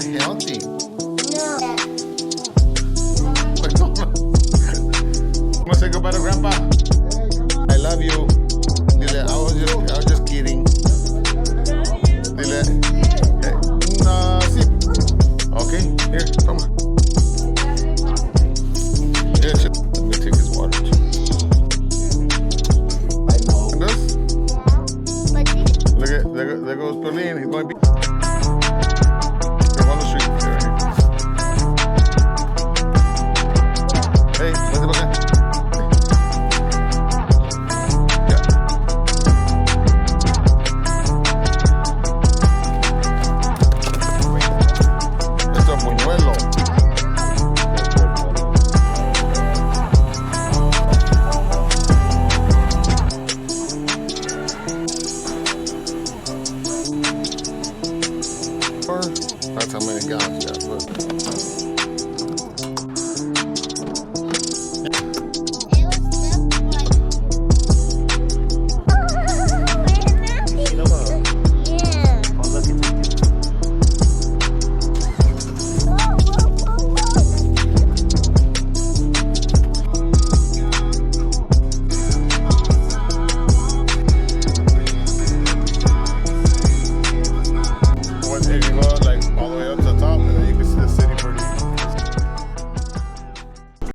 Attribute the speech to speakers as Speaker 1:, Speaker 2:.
Speaker 1: not healthy.
Speaker 2: No.
Speaker 1: I'm gonna say goodbye to Grandpa. I love you. Dile, I was just kidding. Dile, hey, no, sí. Okay, here, toma. Yeah, chip. Let me take his water.
Speaker 2: I know.
Speaker 1: And this?
Speaker 2: But
Speaker 1: There goes Pauline. He's going to be. They're on the street. Hey, vete para acá. Esto es buñuelo. That's how many gallons you got. Look.